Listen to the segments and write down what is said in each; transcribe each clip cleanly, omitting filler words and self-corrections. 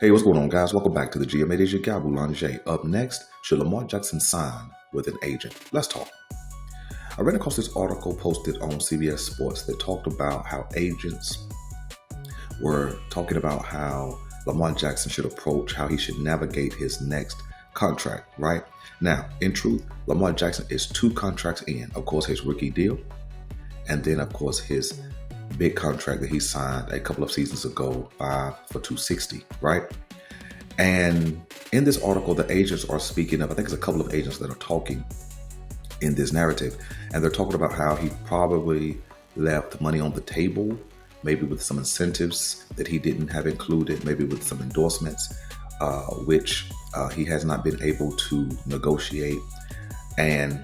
Hey, what's going on, guys? Welcome back to the GM. It is your guy, Boulanger. Up next, should Lamar Jackson sign with an agent? Let's talk. I ran across this article posted on CBS Sports that talked about how agents were talking about how Lamar Jackson should approach, how he should navigate his next contract, right? Now, in truth, Lamar Jackson is 2 contracts in. Of course, his rookie deal, and then, of course, his big contract that he signed a couple of seasons ago, 5 for $260, right? And in this article, the agents are speaking of, I think it's a couple of agents that are talking in this narrative, and they're talking about how he probably left money on the table, maybe with some incentives that he didn't have included, maybe with some endorsements, which he has not been able to negotiate. And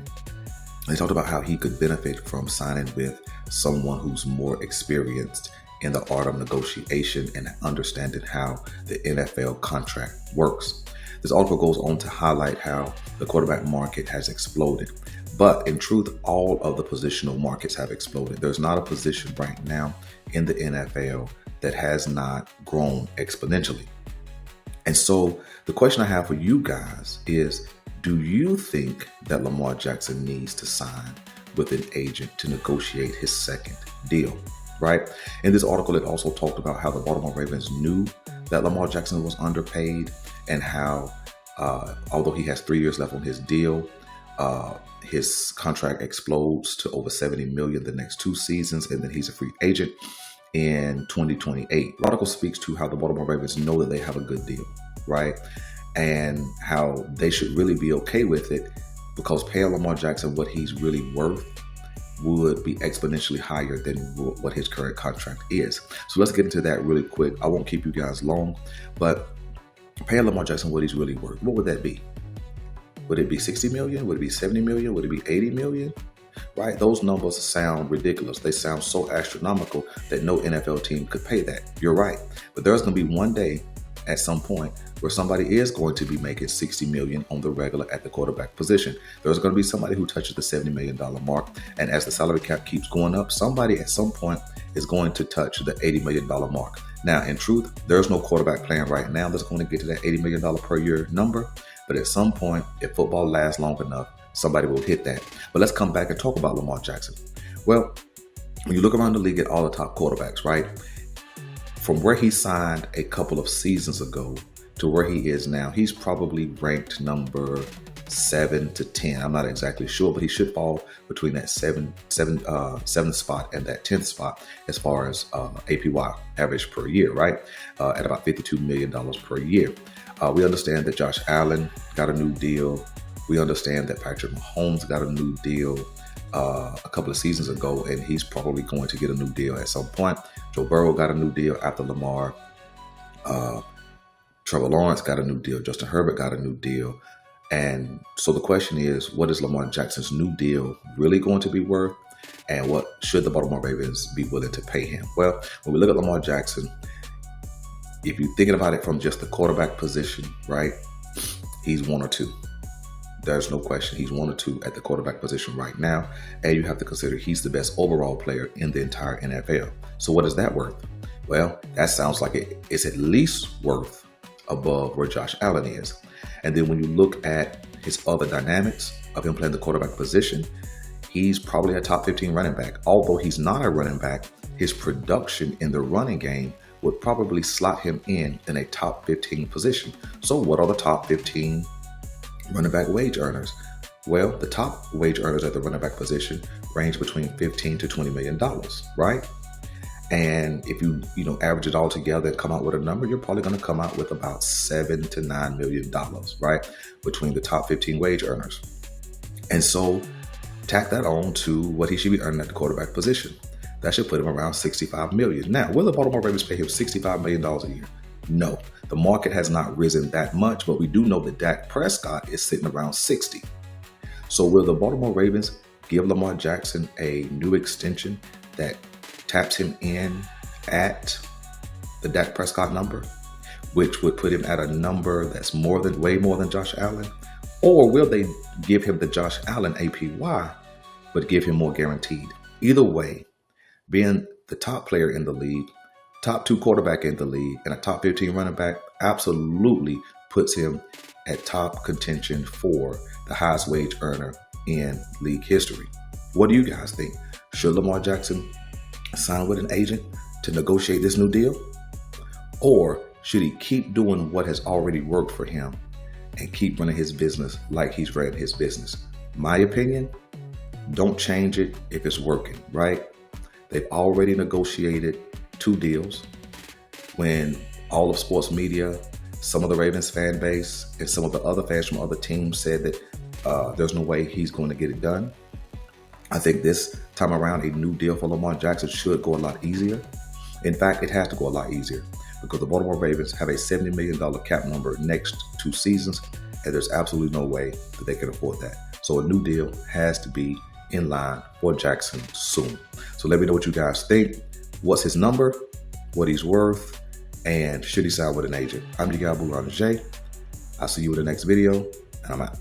they talked about how he could benefit from signing with someone who's more experienced in the art of negotiation and understanding how the NFL contract works. This article goes on to highlight how the quarterback market has exploded. But in truth, all of the positional markets have exploded. There's not a position right now in the NFL that has not grown exponentially. And so the question I have for you guys is, do you think that Lamar Jackson needs to sign with an agent to negotiate his second deal, right? In this article, it also talked about how the Baltimore Ravens knew that Lamar Jackson was underpaid and how, although he has 3 years left on his deal, his contract explodes to over $70 million the next 2 seasons, and then he's a free agent in 2028. The article speaks to how the Baltimore Ravens know that they have a good deal, right? And how they should really be okay with it because paying Lamar Jackson what he's really worth would be exponentially higher than what his current contract is. So let's get into that really quick. I won't keep you guys long, but paying Lamar Jackson what he's really worth, what would that be? Would it be 60 million? Would it be 70 million? Would it be 80 million? Right? Those numbers sound ridiculous. They sound so astronomical that no NFL team could pay that. You're right. But there's going to be one day at some point where somebody is going to be making 60 million on the regular at the quarterback position. There's going to be somebody who touches the $70 million mark. And as the salary cap keeps going up, somebody at some point is going to touch the $80 million mark. Now, in truth, there's no quarterback plan right now that's going to get to that $80 million per year number. But at some point, if football lasts long enough, somebody will hit that. But let's come back and talk about Lamar Jackson. Well, when you look around the league at all the top quarterbacks, right? From where he signed a couple of seasons ago to where he is now, he's probably ranked number 7 to 10. I'm not exactly sure, but he should fall between that 7th spot and that 10th spot as far as APY, average per year, right? At about $52 million per year. We understand that Josh Allen got a new deal. We understand that Patrick Mahomes got a new deal a couple of seasons ago, and he's probably going to get a new deal at some point. Joe Burrow got a new deal after Lamar. Trevor Lawrence got a new deal. Justin Herbert got a new deal. And so the question is, what is Lamar Jackson's new deal really going to be worth? And what should the Baltimore Ravens be willing to pay him? Well, when we look at Lamar Jackson, if you're thinking about it from just the quarterback position, right, he's 1 or 2. There's no question he's 1 or 2 at the quarterback position right now. And you have to consider he's the best overall player in the entire NFL. So what is that worth? Well, that sounds like it's at least worth above where Josh Allen is. And then when you look at his other dynamics of him playing the quarterback position, he's probably a top 15 running back. Although he's not a running back, his production in the running game would probably slot him in a top 15 position. So what are the top 15 running back wage earners? Well, the top wage earners at the running back position range between $15 to $20 million, right? And if you average it all together and come out with a number, you're probably going to come out with about $7 to $9 million, right? Between the top 15 wage earners. And so tack that on to what he should be earning at the quarterback position. That should put him around $65 million. Now, will the Baltimore Ravens pay him $65 million a year? No. The market has not risen that much, but we do know that Dak Prescott is sitting around 60. So will the Baltimore Ravens give Lamar Jackson a new extension that taps him in at the Dak Prescott number, which would put him at a number that's way more than Josh Allen? Or will they give him the Josh Allen APY, but give him more guaranteed? Either way, being the top player in the league, top 2 quarterback in the league and a top 15 running back absolutely puts him at top contention for the highest wage earner in league history. What do you guys think? Should Lamar Jackson sign with an agent to negotiate this new deal? Or should he keep doing what has already worked for him and keep running his business like he's ran his business? My opinion, don't change it if it's working, right? They've already negotiated 2 deals. When all of sports media, some of the Ravens fan base, and some of the other fans from other teams said that there's no way he's going to get it done. I think this time around, a new deal for Lamar Jackson should go a lot easier. In fact, it has to go a lot easier because the Baltimore Ravens have a $70 million cap number next 2 seasons, and there's absolutely no way that they can afford that. So a new deal has to be in line for Jackson soon. So let me know what you guys think. What's his number? What he's worth? And should he sign with an agent? I'm your guy, Lamar. I'll see you in the next video, and I'm out.